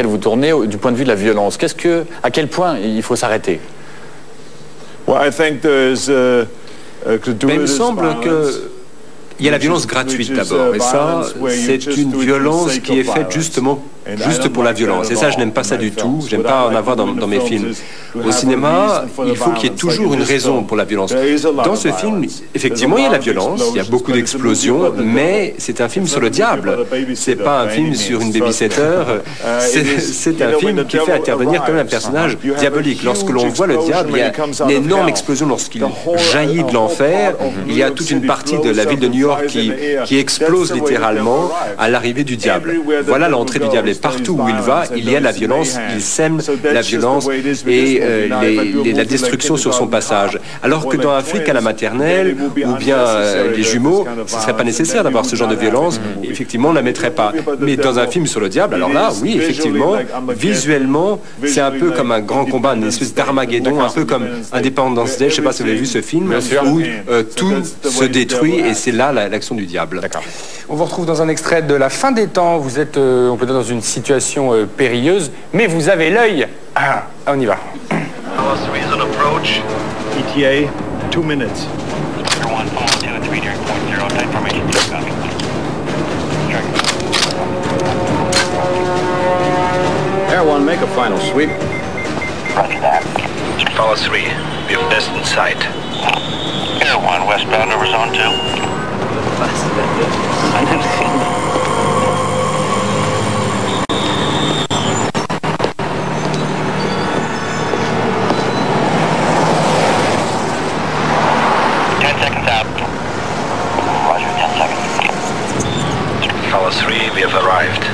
lesquels vous tournez du point de vue de la violence. À quel point il faut s'arrêter? Mais il me semble qu'il y a la violence gratuite d'abord, et ça, c'est une violence qui est faite juste pour la violence. Et ça, je n'aime pas ça du tout. J'aime pas en avoir dans mes films. Au cinéma, il faut qu'il y ait toujours une raison pour la violence. Dans ce film, effectivement, il y a la violence, il y a beaucoup d'explosions, mais c'est un film sur le diable. C'est pas un film sur une babysitter. C'est un film qui fait intervenir quand même un personnage diabolique. Lorsque l'on voit le diable, il y a une énorme explosion lorsqu'il jaillit de l'enfer. Il y a toute une partie de la ville de New York qui explose littéralement à l'arrivée du diable. Voilà l'entrée du diable. Et partout où il va, il y a la violence, il sème la violence et la destruction sur son passage. Alors que dans un flic à la maternelle ou bien les jumeaux, ce ne serait pas nécessaire d'avoir ce genre de violence. Effectivement, on ne la mettrait pas. Mais dans un film sur le diable, alors là, oui, effectivement, visuellement, c'est un peu comme un grand combat, une espèce d'Armageddon, un peu comme Independence Day. Je ne sais pas si vous avez vu ce film, où tout se détruit et c'est là l'action du diable. D'accord. On vous retrouve dans un extrait de La fin des temps. Vous êtes, on peut dire, dans une situation périlleuse, mais vous avez l'œil. Ah, on y va. ETA, 2 minutes. Air 1, make a final sweep. Roger that. Follow 3, we have best in sight. Air 1, westbound over zone 2. I never seen that. Follow 3, we have arrived.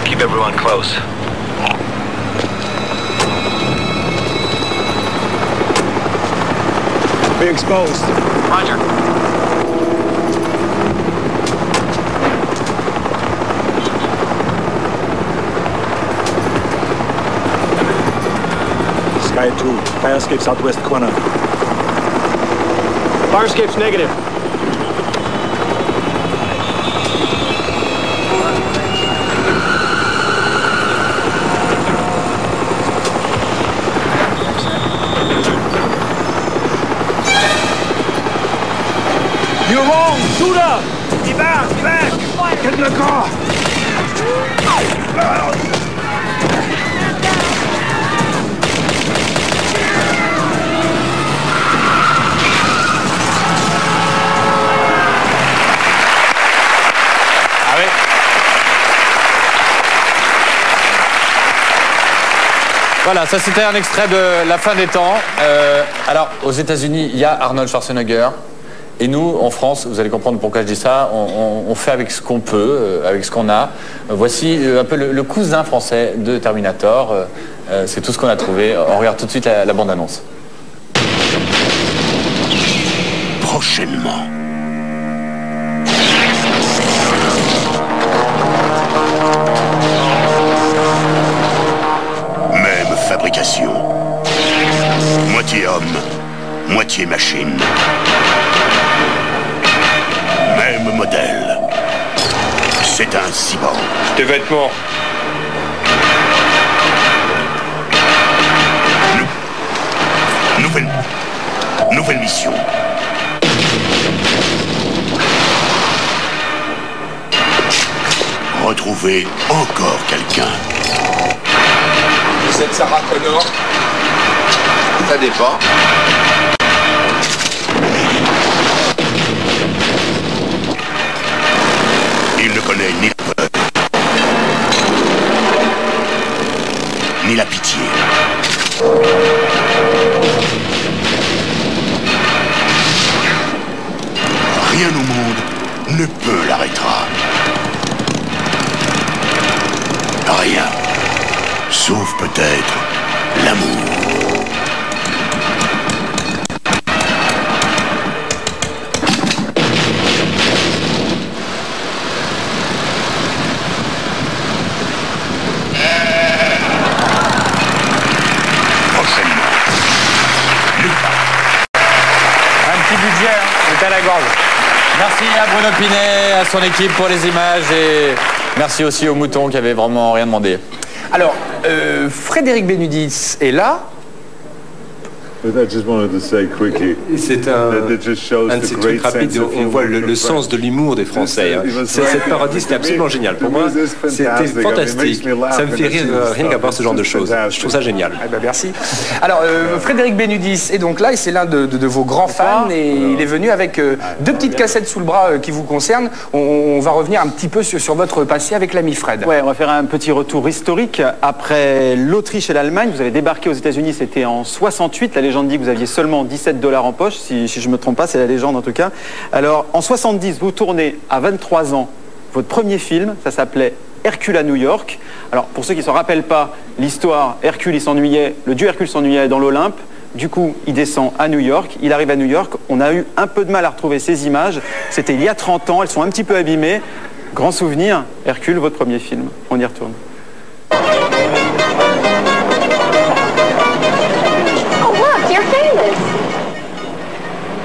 Keep everyone close. Be exposed. Roger. Sky 2, fire escape southwest corner. Fire escape's negative. You're wrong! Shoot up! Get back! Get back! Get in the car! Ah oui. Voilà, ça c'était un extrait de La fin des temps. Alors, aux États-Unis, il y a Arnold Schwarzenegger. Et nous, en France, vous allez comprendre pourquoi je dis ça, on fait avec ce qu'on peut, avec ce qu'on a. Voici un peu le cousin français de Terminator. C'est tout ce qu'on a trouvé. On regarde tout de suite la bande-annonce. Prochainement. Même fabrication. Moitié homme, moitié machine. Même modèle. C'est un cyborg. Tes vêtements. Nouvelle mission. Retrouver encore quelqu'un. Vous êtes Sarah Connor. Ça dépend. Il ne connaît ni la peur, ni la pitié. Rien au monde ne peut l'arrêtera. Rien. Sauf peut-être l'amour. À la gorge. Merci à Bruno Pinet, à son équipe pour les images et merci aussi aux moutons qui avaient vraiment rien demandé. Alors, Frédéric Benudis est là. C'est un de ces trucs rapides, on voit le sens de l'humour des Français. Hein. Cette parodie, c'était absolument génial. Pour moi, c'était fantastique. Ça me fait rire rien qu'à voir ce genre de choses. Je trouve ça génial. Eh ben, merci. Alors, Frédéric Benudis est donc là, et c'est l'un de vos grands fans, et il est venu avec deux petites cassettes sous le bras qui vous concernent. On va revenir un petit peu sur votre passé avec l'ami Fred. Ouais, on va faire un petit retour historique. Après l'Autriche et l'Allemagne, vous avez débarqué aux États-Unis, c'était en 68. La légende dit que vous aviez seulement 17 $ en poche, si je ne me trompe pas, c'est la légende en tout cas. Alors, en 70, vous tournez à 23 ans votre premier film, ça s'appelait Hercule à New York. Alors, pour ceux qui ne se rappellent pas l'histoire, Hercule, il s'ennuyait, le dieu Hercule s'ennuyait dans l'Olympe. Du coup, il descend à New York, il arrive à New York. On a eu un peu de mal à retrouver ces images. C'était il y a 30 ans, elles sont un petit peu abîmées. Grand souvenir, Hercule, votre premier film. On y retourne.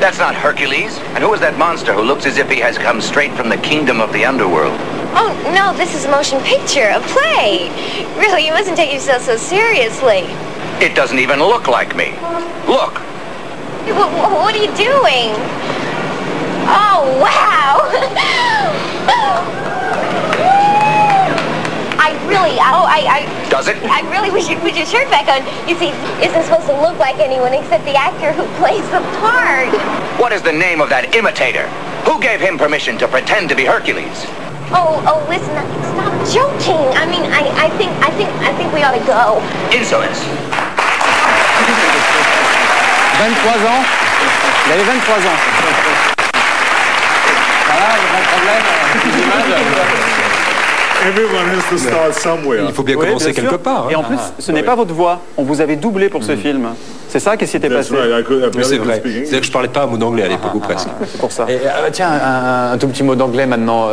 That's not Hercules. And who is that monster who looks as if he has come straight from the kingdom of the underworld? Oh, no, this is a motion picture, a play. Really, you mustn't take yourself so seriously. It doesn't even look like me. Look. What are you doing? Oh, wow. Does it? I really wish you'd put your shirt back on. You see, it isn't supposed to look like anyone except the actor who plays the part. What is the name of that imitator? Who gave him permission to pretend to be Hercules? Oh, listen, stop joking. I mean, I think we ought to go. Insolence. 23 ans. Il avait 23 ans. Voilà, il y a pas de problème. Il faut bien commencer quelque part. Hein. Et en plus, ce n'est pas votre voix. On vous avait doublé pour ce film. C'est ça, qu'est-ce qui s'était passé? C'est vrai. C'est-à-dire que je parlais pas un mot d'anglais à l'époque, ou presque. C'est pour ça. Et, tiens, un tout petit mot d'anglais maintenant.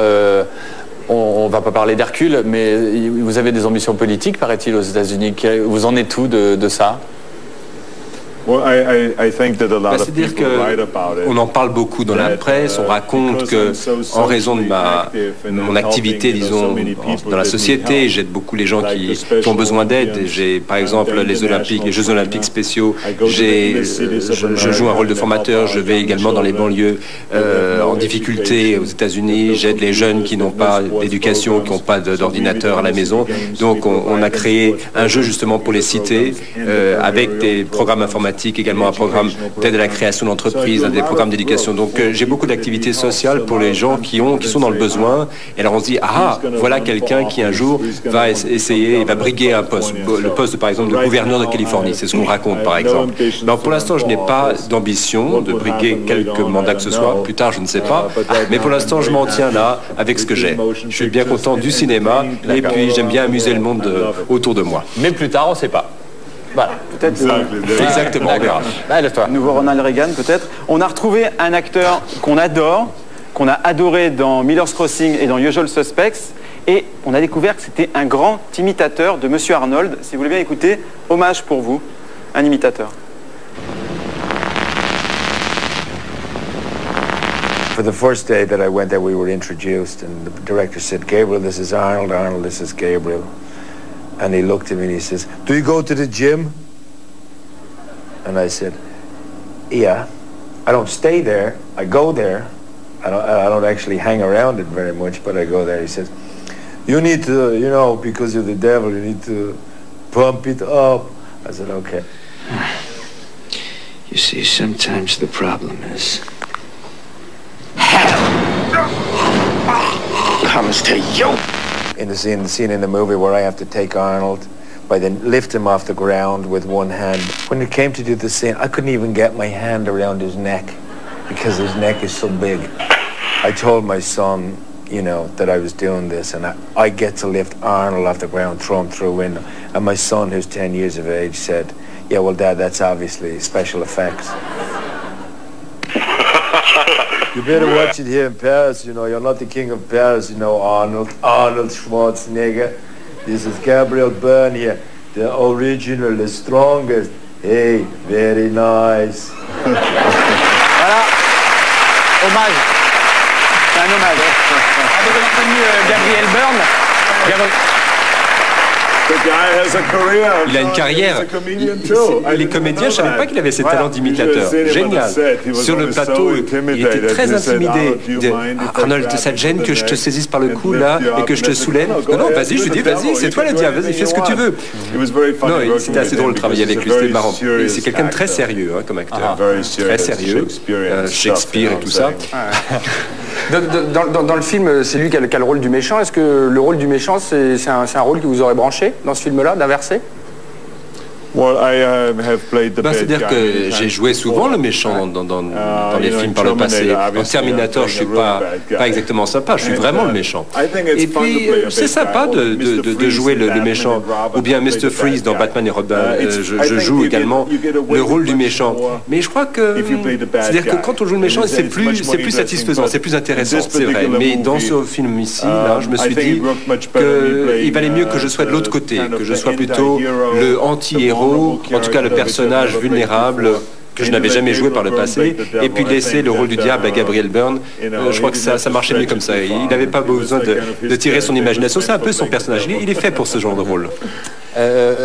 On va pas parler d'Hercule, mais vous avez des ambitions politiques, paraît-il, aux États-Unis. Vous en êtes où de ça? C'est-à-dire qu'on en parle beaucoup dans la presse, on raconte que, en raison de mon activité, disons, dans la société, j'aide beaucoup les gens qui ont besoin d'aide. J'ai, par exemple, les Jeux Olympiques spéciaux, je joue un rôle de formateur, je vais également dans les banlieues en difficulté aux États-Unis, j'aide les jeunes qui n'ont pas d'éducation, qui n'ont pas d'ordinateur à la maison. Donc on a créé un jeu justement pour les cités, avec des programmes informatiques, également un programme d'aide à la création d'entreprises, des programmes d'éducation. Donc j'ai beaucoup d'activités sociales pour les gens qui sont dans le besoin. Et alors on se dit, ah, voilà quelqu'un qui un jour va essayer, va briguer un poste, le poste par exemple de gouverneur de Californie. C'est ce qu'on raconte par exemple. Donc pour l'instant, je n'ai pas d'ambition de briguer quelques mandats que ce soit. Plus tard, je ne sais pas. Mais pour l'instant, je m'en tiens là avec ce que j'ai. Je suis bien content du cinéma et puis j'aime bien amuser le monde autour de moi. Mais plus tard, on ne sait pas. Voilà. Peut-être exactement. Nouveau Ronald Reagan, peut-être. On a retrouvé un acteur qu'on adore, qu'on a adoré dans Miller's Crossing et dans Usual Suspects, et on a découvert que c'était un grand imitateur de Monsieur Arnold. Si vous voulez bien écouter, hommage pour vous, un imitateur. For the first day that I went there, we were introduced, and the director said, "Gabriel, this is Arnold. Arnold, this is Gabriel." And he looked at me and he says, "Do you go to the gym?" And I said, "Yeah. I don't stay there. I go there. I don't actually hang around it very much, but I go there." He says, "You need to, you know, because you're the devil, you need to pump it up." I said, "Okay." You see, sometimes the problem is comes to you. In the scene in the movie where I have to take Arnold, I then lift him off the ground with one hand. When it came to do the scene, I couldn't even get my hand around his neck because his neck is so big. I told my son, you know, that I was doing this, and I get to lift Arnold off the ground, throw him through a window. And my son, who's 10 years of age, said, "Yeah, well, Dad, that's obviously special effects." You better watch it here in Paris, you know. You're not the king of Paris, you know, Arnold Schwarzenegger. This is Gabriel Byrne here, the original, the strongest. Hey, very nice. Voilà, hommage. C'est un hommage. Avec notre ami Gabriel Byrne. Il a une carrière. Les comédiens, je ne savais pas qu'il avait ces talents d'imitateur. Génial. Sur le plateau, il était très intimidé. Arnold, ça te gêne que je te saisisse par le cou là et que je te soulève? Non, non, vas-y, je lui dis, vas-y, c'est toi le diable, vas-y, fais ce que tu veux. Non, c'était assez drôle de travailler avec lui, c'était marrant. C'est quelqu'un de très sérieux comme acteur. Très sérieux. Shakespeare et tout ça. Dans le film, c'est lui qui a le rôle du méchant. Est-ce que le rôle du méchant, c'est un rôle qui vous aurait branché dans ce film-là, d'inverser? C'est-à-dire que j'ai joué souvent le méchant dans les films par le passé. En Terminator, je suis pas exactement sympa, je suis vraiment le méchant. Et puis, c'est sympa de jouer le méchant. Ou bien Mr. Freeze dans Batman et Robin, je joue également le rôle du méchant. Mais je crois que... C'est-à-dire que quand on joue le méchant, c'est plus satisfaisant, c'est plus intéressant, c'est vrai. Mais dans ce film ici, là, je me suis dit qu'il valait mieux que je sois de l'autre côté, que je sois plutôt le anti-héros, en tout cas le personnage vulnérable que je n'avais jamais joué par le passé, et puis laisser le rôle du diable à Gabriel Byrne. Je crois que ça marchait mieux comme ça. Il n'avait pas besoin de tirer son imagination. C'est un peu son personnage. Il est fait pour ce genre de rôle.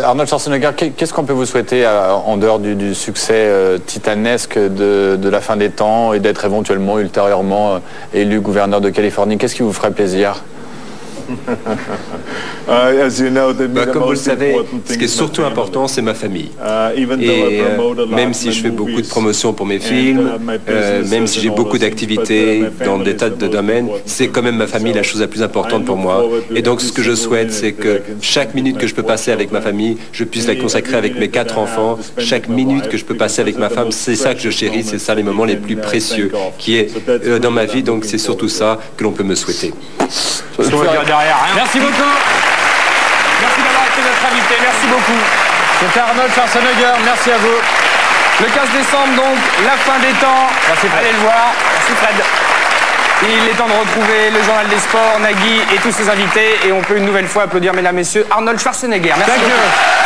Arnold Schwarzenegger, qu'est-ce qu'on peut vous souhaiter en dehors du succès titanesque de la fin des temps et d'être éventuellement ultérieurement élu gouverneur de Californie? Qu'est-ce qui vous ferait plaisir? Comme vous le savez, ce qui est surtout important, c'est ma famille. Et même si je fais beaucoup de promotions pour mes films, même si j'ai beaucoup d'activités dans des tas de domaines, c'est quand même ma famille la chose la plus importante pour moi. Et donc ce que je souhaite, c'est que chaque minute que je peux passer avec ma famille, je puisse la consacrer avec mes 4 enfants. Chaque minute que je peux passer avec ma femme, c'est ça que je chéris, c'est ça les moments les plus précieux qui est dans ma vie. Donc c'est surtout ça que l'on peut me souhaiter. Merci beaucoup. Merci d'avoir été notre invité. Merci beaucoup. C'était Arnold Schwarzenegger. Merci à vous. Le 15 décembre, donc, la fin des temps. Merci, allez le voir. Merci, Fred. Il est temps de retrouver le journal des sports, Nagui et tous ses invités. Et on peut une nouvelle fois applaudir, mesdames, messieurs, Arnold Schwarzenegger. Merci beaucoup.